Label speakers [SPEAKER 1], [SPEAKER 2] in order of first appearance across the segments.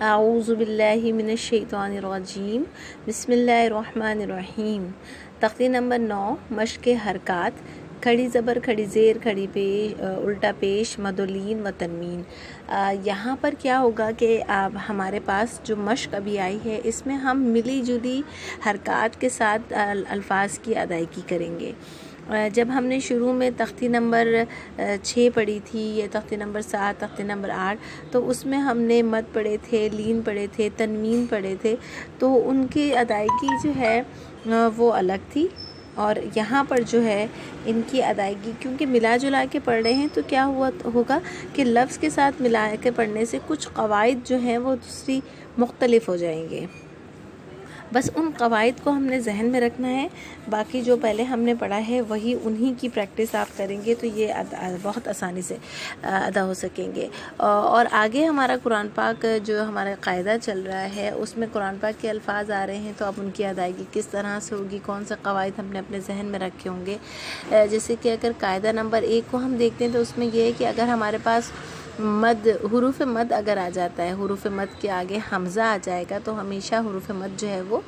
[SPEAKER 1] اعوذ باللہ من الشیطان الرجیم، بسم اللہ الرحمن الرحیم۔ تختی نمبر 9، مشق حرکات، کھڑی زبر، کھڑی زیر، کھڑی پیش، الٹا پیش، مد و لین و تنوین۔ یہاں پر کیا ہوگا کہ ہمارے پاس جو مشق ابھی آئی ہے اس میں ہم ملی جلی حرکات کے ساتھ الفاظ کی ادائیگی کریں گے۔ جب ہم نے شروع میں تختی نمبر 6 پڑھی تھی یا تختی نمبر 7، تختی نمبر 8، تو اس میں ہم نے مد پڑھے تھے، لین پڑھے تھے، تنوین پڑھے تھے، تو ان کی ادائیگی جو ہے وہ الگ تھی، اور یہاں پر جو ہے ان کی ادائیگی کیونکہ ملا جلا کے پڑھ رہے ہیں تو کیا ہوگا کہ لفظ کے ساتھ ملا کے پڑھنے سے کچھ قواعد جو ہیں وہ دوسری مختلف ہو جائیں گے۔ بس ان قواعد کو ہم نے ذہن میں رکھنا ہے، باقی جو پہلے ہم نے پڑھا ہے وہی انہی کی پریکٹس آپ کریں گے تو یہ بہت آسانی سے ادا ہو سکیں گے۔ اور آگے ہمارا قرآن پاک جو ہمارا قاعدہ چل رہا ہے اس میں قرآن پاک کے الفاظ آ رہے ہیں، تو اب ان کی ادائیگی کس طرح سے ہوگی، کون سے قواعد ہم نے اپنے ذہن میں رکھے ہوں گے۔ جیسے کہ اگر قاعدہ نمبر 1 کو ہم دیکھتے ہیں تو اس میں یہ ہے کہ اگر ہمارے پاس مد، حروف مد اگر آ جاتا ہے، حروف مد کے آگے حمزہ آ جائے گا تو ہمیشہ حروف مد جو ہے وہ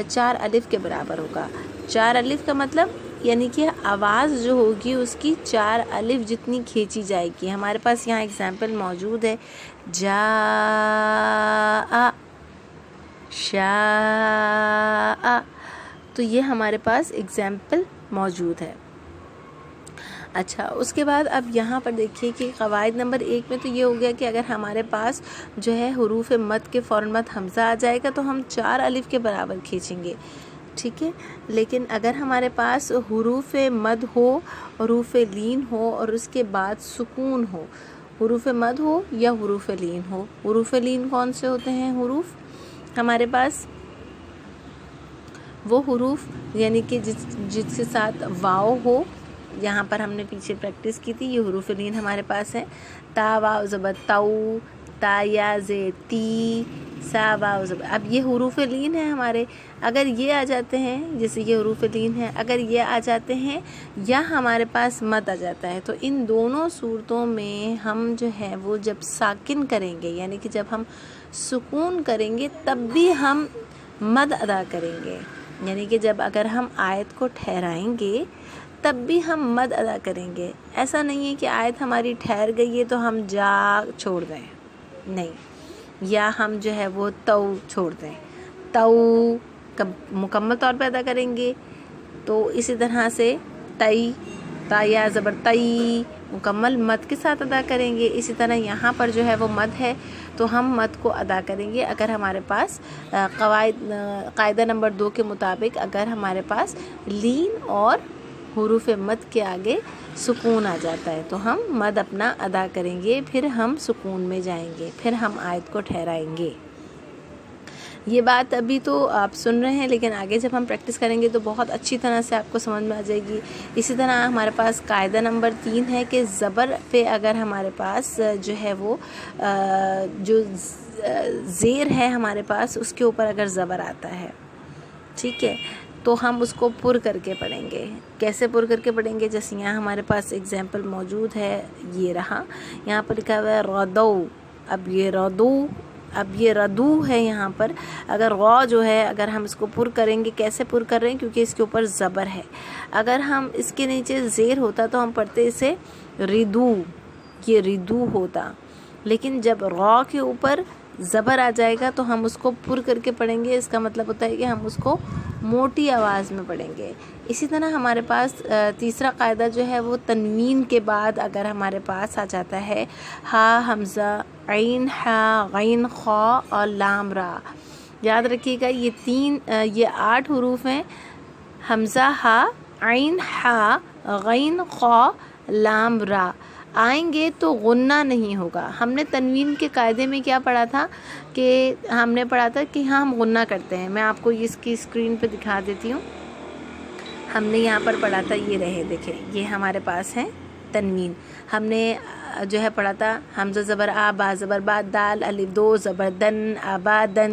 [SPEAKER 1] 4 الف کے برابر ہوگا۔ 4 الف کا مطلب یعنی کہ آواز جو ہوگی اس کی 4 الف جتنی کھینچی جائے گی۔ ہمارے پاس یہاں اگزامپل موجود ہے، جا، شاء، تو یہ ہمارے پاس اگزامپل موجود ہے۔ اچھا، اس کے بعد اب یہاں پر دیکھیے کہ قواعد نمبر 1 میں تو یہ ہو گیا کہ اگر ہمارے پاس جو ہے حروف مد کے فوراً بعد حمزہ آ جائے گا تو ہم 4 الف کے برابر کھینچیں گے، ٹھیک ہے۔ لیکن اگر ہمارے پاس حروف مد ہو، حروف لین ہو اور اس کے بعد سکون ہو، حروف مد ہو یا حروف لین ہو۔ حروف لین کون سے ہوتے ہیں؟ حروف ہمارے پاس وہ حروف یعنی کہ جس کے ساتھ واو ہو، یہاں پر ہم نے پیچھے پریکٹس کی تھی، یہ حروف لین ہمارے پاس ہے، تا واو زبر تو، تا یا زے تی، سا واو زبر۔ اب یہ حروف لین ہیں ہمارے، اگر یہ آ جاتے ہیں، جیسے یہ حروف لین ہے، اگر یہ آ جاتے ہیں یا ہمارے پاس مد آ جاتا ہے، تو ان دونوں صورتوں میں ہم جو ہے وہ جب ساکن کریں گے، یعنی کہ جب ہم سکون کریں گے تب بھی ہم مد ادا کریں گے، یعنی کہ جب اگر ہم آیت کو ٹھہرائیں گے تب بھی ہم مد ادا کریں گے۔ ایسا نہیں ہے کہ آیت ہماری ٹھہر گئی ہے تو ہم جا چھوڑ دیں، نہیں، یا ہم جو ہے وہ تو چھوڑ دیں، تو مکمل طور پہ ادا کریں گے۔ تو اسی طرح سے تئی، تا یا زبر تئی، مکمل مد کے ساتھ ادا کریں گے۔ اسی طرح یہاں پر جو ہے وہ مد ہے تو ہم مد کو ادا کریں گے اگر ہمارے پاس قاعدہ نمبر 2 کے مطابق اگر ہمارے پاس لین اور حروف مد کے آگے سکون آ جاتا ہے تو ہم مد اپنا ادا کریں گے، پھر ہم سکون میں جائیں گے، پھر ہم آیت کو ٹھہرائیں گے۔ یہ بات ابھی تو آپ سن رہے ہیں، لیکن آگے جب ہم پریکٹس کریں گے تو بہت اچھی طرح سے آپ کو سمجھ میں آ جائے گی۔ اسی طرح ہمارے پاس قاعدہ نمبر 3 ہے کہ زبر پہ اگر ہمارے پاس جو ہے وہ جو زیر ہے ہمارے پاس اس کے اوپر اگر زبر آتا ہے، ٹھیک ہے، تو ہم اس کو پر کر کے پڑھیں گے۔ کیسے پر کر کے پڑھیں گے؟ جیسے یہاں ہمارے پاس اگزامپل موجود ہے، یہ رہا، یہاں پر لکھا ہوا ہے ردو، اب یہ ردو، اب یہ ردو ہے، یہاں پر اگر غو جو ہے اگر ہم اس کو پر کریں گے، کیسے پر کر رہے ہیں؟ کیونکہ اس کے اوپر زبر ہے، اگر ہم اس کے نیچے زیر ہوتا تو ہم پڑھتے اسے ردو، یہ ردو ہوتا، لیکن جب غو کے اوپر زبر آ جائے گا تو ہم اس کو پر کر کے پڑھیں گے، اس کا مطلب ہوتا ہے کہ ہم اس کو موٹی آواز میں پڑھیں گے۔ اسی طرح ہمارے پاس تیسرا قاعدہ جو ہے وہ تنوین کے بعد اگر ہمارے پاس آ جاتا ہے ہا حمزہ، عین ہا، غین خا اور لام را، یاد رکھیے گا یہ 8 حروف ہیں، حمزہ، ہا، عین، ہا، غین، خا، لام، را، آئیں گے تو غنہ نہیں ہوگا۔ ہم نے تنوین کے قاعدے میں کیا پڑھا تھا کہ ہم نے پڑھا تھا کہ ہاں ہم غنہ کرتے ہیں، میں آپ کو اس کی اسکرین پہ دکھا دیتی ہوں۔ ہم نے یہاں پر پڑھا تھا، یہ رہے دیکھیں، یہ ہمارے پاس ہے تنوین، ہم نے جو ہے پڑھا تھا حمزہ زبر آ، با زبر با، دال الف دو زبر دن، آبادن،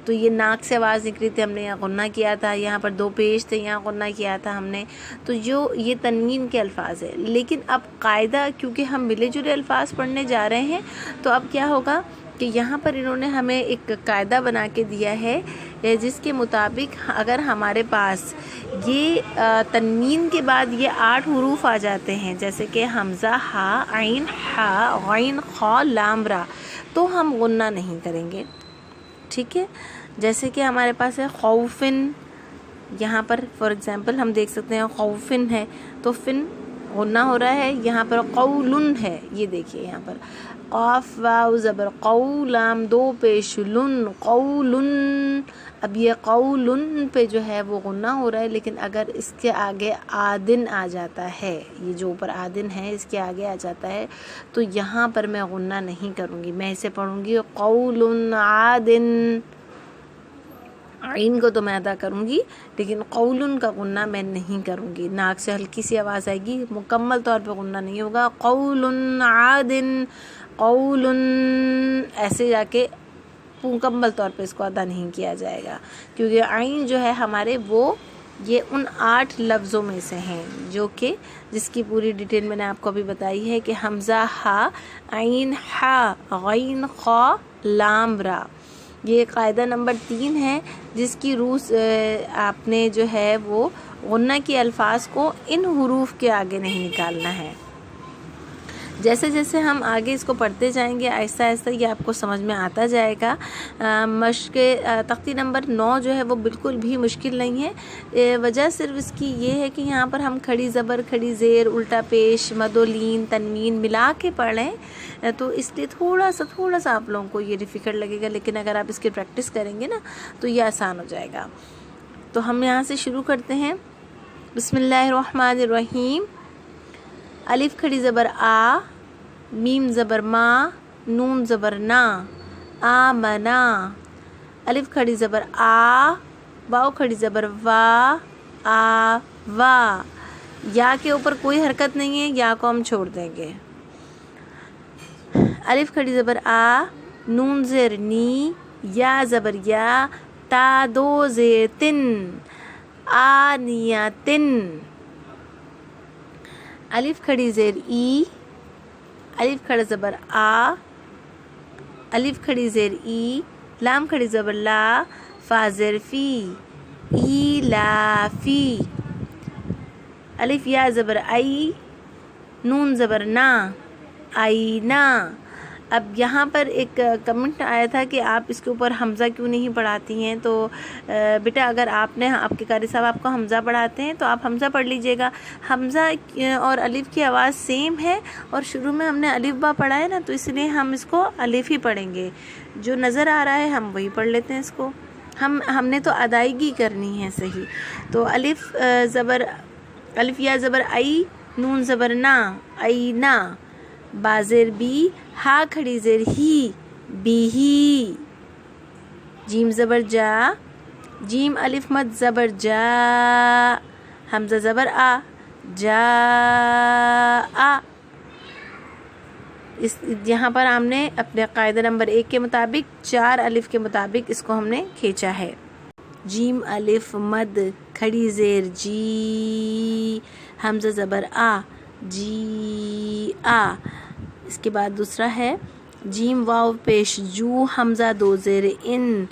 [SPEAKER 1] تو یہ ناک سے آواز نکلی تھی، ہم نے یہاں غنہ کیا تھا، یہاں پر 2 پیش تھے، یہاں غنہ کیا تھا ہم نے، تو جو یہ تنوین کے الفاظ ہے۔ لیکن اب قاعدہ کیونکہ ہم ملے جلے الفاظ پڑھنے جا رہے ہیں تو اب کیا ہوگا کہ یہاں پر انہوں نے ہمیں ایک قاعدہ بنا کے دیا ہے جس کے مطابق اگر ہمارے پاس یہ تنوین کے بعد یہ 8 حروف آ جاتے ہیں، جیسے کہ حمزہ، ہا، عین، ہا، غین، خا، لام، را، تو ہم غنہ نہیں کریں گے، ٹھیک ہے؟ جیسے کہ ہمارے پاس ہے خوفن، یہاں پر فار ایگزامپل ہم دیکھ سکتے ہیں خوفن ہے تو فن غنہ ہو رہا ہے، یہاں پر قولن ہے، یہ دیکھیے یہاں پر قاف واو زبر قو، لام 2 پیش لن، قولن، اب یہ قولن پہ جو ہے وہ غنہ ہو رہا ہے، لیکن اگر اس کے آگے آدن آ جاتا ہے، یہ جو اوپر آدن ہے اس کے آگے آ جاتا ہے تو یہاں پر میں غنہ نہیں کروں گی، میں اسے پڑھوں گی قولن عادن، عین کو تو میں ادا کروں گی لیکن قولن کا غنہ میں نہیں کروں گی، ناک سے ہلکی سی آواز آئے گی، مکمل طور پہ غنہ نہیں ہوگا، قولن عادن، قولن، ایسے جا کے مکمل طور پہ اس کو ادا نہیں کیا جائے گا، کیونکہ عین جو ہے ہمارے وہ یہ ان 8 لفظوں میں سے ہیں جو کہ جس کی پوری ڈیٹیل میں نے آپ کو ابھی بتائی ہے کہ حمزہ، ہا، عین، ہا، غین، خا، لام، را، یہ قاعدہ نمبر 3 ہے جس کی روح آپ نے جو ہے وہ غنہ کے الفاظ کو ان حروف کے آگے نہیں نکالنا ہے۔ جیسے جیسے ہم آگے اس کو پڑھتے جائیں گے آہستہ آہستہ یہ آپ کو سمجھ میں آتا جائے گا۔ مشق تختی نمبر 9 جو ہے وہ بالکل بھی مشکل نہیں ہے، وجہ صرف اس کی یہ ہے کہ یہاں پر ہم کھڑی زبر، کھڑی زیر، الٹا پیش، مد و لین، تنوین ملا کے پڑھیں تو اس لیے تھوڑا سا آپ لوگوں کو یہ ڈیفیکلٹ لگے گا، لیکن اگر آپ اس کی پریکٹس کریں گے نا تو یہ آسان ہو جائے گا۔ تو ہم یہاں سے شروع کرتے ہیں۔ بسم اللہ الرحمن الرحیم۔ الف کھڑی زبر آ، میم زبر ما، نون زبر نا، آمنا، الف کھڑی زبر آ، واو کھڑی زبر وا، آ وا، یا کے اوپر کوئی حرکت نہیں ہے، یا کو ہم چھوڑ دیں گے۔ الف کھڑی زبر آ، نون زیر نی، یا زبر یا، تا 2 زیر تن، آنیاتن، الف کھڑی زیر ای، الف کھڑا زبر آ، الف کھڑی زیر ای، لام کھڑی زبر لا، فا زیر فی، ای لا فی، الف یا زبر ای، نون زبر نا، آئینا۔ اب یہاں پر ایک کمنٹ آیا تھا کہ آپ اس کے اوپر حمزہ کیوں نہیں پڑھاتی ہیں، تو بیٹا اگر آپ کے قاری صاحب آپ کو حمزہ پڑھاتے ہیں تو آپ حمزہ پڑھ لیجئے گا۔ حمزہ اور الف کی آواز سیم ہے اور شروع میں ہم نے الف با پڑھا ہے نا، تو اس لیے ہم اس کو الف ہی پڑھیں گے، جو نظر آ رہا ہے ہم وہی پڑھ لیتے ہیں اس کو، ہم نے تو ادائیگی کرنی ہے صحیح۔ تو الف یا زبر ای، نون زبر نا، اینا، با زیر بی، ہا کھڑی زیر ہی، بیہی، جیم زبر جا، جیم الف مد زبر جا، حمزہ زبر آ، جا آ۔ یہاں پر ہم نے اپنے قاعدہ نمبر 1 کے مطابق 4 الف کے مطابق اس کو ہم نے کھینچا ہے۔ جیم الف مد کھڑی زیر جی، حمزہ زبر آ، جی آ۔ اس کے بعد دوسرا ہے جیم واو پیش جو، حمزہ 2 زیر ان،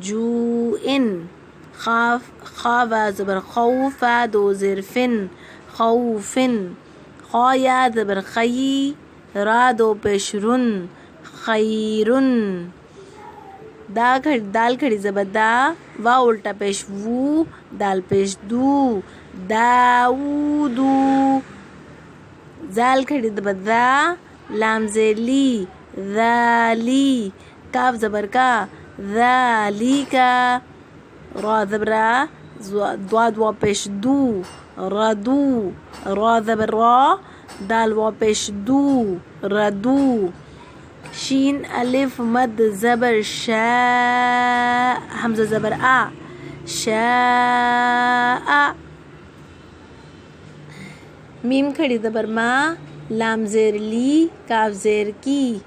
[SPEAKER 1] جو ان، خا وا زبر خو، فا 2 زیر فن، خوفن، خا یا زبر خی، را 2 پیش رن، خیرن، دال کھڑی زبر دا، واو الٹا پیش وو، دال پیش دو، داودو، زال کھڑی زبر دا، لام زیر لی، ذالی، کاف زبر کا، ذالی کا، را زبر را، ضاد واو پیش دو، ردو، را زبر را، دال واو پیش دو، ردو، شین الف مد زبر شا، حمزہ زبر آ، شاء، میم کھڑی زبر ما، لام زیر لی، کاف زیر کی،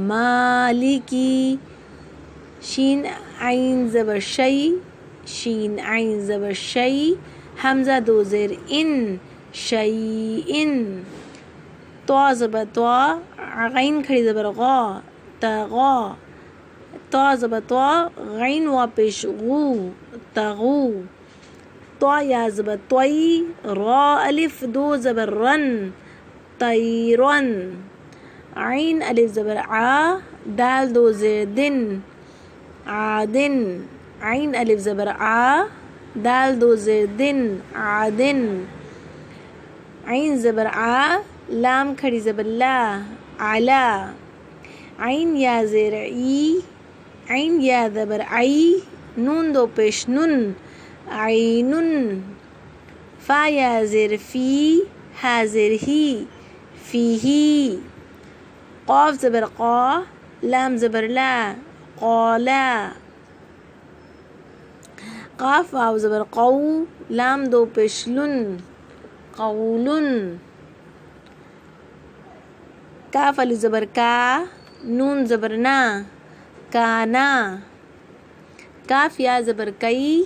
[SPEAKER 1] مالکی، شین عین زبر شی، شین عین زبر شی، حمزہ 2 زیر ان، شیئن، طا زبر طا، غین کھڑی زبر غا، تغا، تو زبر تو غین وا پیش غو تغو تو یا زبر توئی را الف دو زبر رن طیرن عین الف زبر آ دال دو زیر دن عادن عین الف زبر آ دال دو زیر دن عادن عین زبر آ لام کھڑی زبر لا علا عین یا زیر ای عین یا زبر عی نون دو پیش نن عینن فا یا زیر فی ہا زیر ہی فیہی قاف زبر قا لام زبر لا قالا قاف واو زبر قو لام دو پیش لن قولن کاف الف زبر کا نون زبر نا کانا کاف یا زبر کئی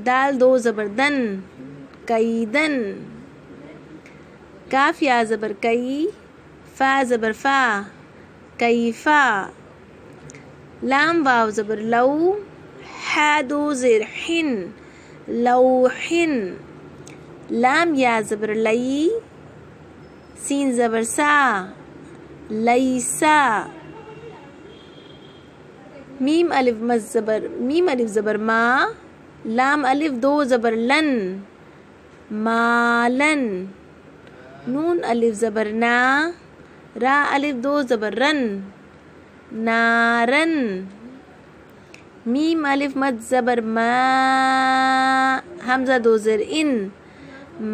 [SPEAKER 1] دال دو زبر دن کیدن کاف یا زبر کئی فا زبر فا کیفا لام واو زبر لو حا دو زیر حن لوحن لام یا زبر لئی سین زبر سا لیسا میم الف زبر ما لام الف دو زبر لن مالن نون الف زبر نا را الف دو زبر رن نارن میم الف مد زبر ما حمزہ دو زیر ان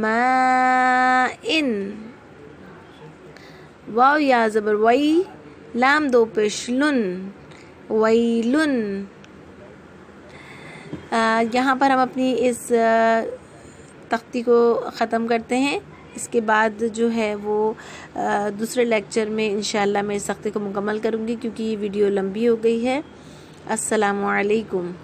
[SPEAKER 1] ما ان واو یا زبر وئی لام دو پیش لن ویلن یہاں پر ہم اپنی اس تختی کو ختم کرتے ہیں. اس کے بعد جو ہے وہ دوسرے لیکچر میں انشاءاللہ میں اس تختی کو مکمل کروں گی کیونکہ یہ ویڈیو لمبی ہو گئی ہے. السلام علیکم.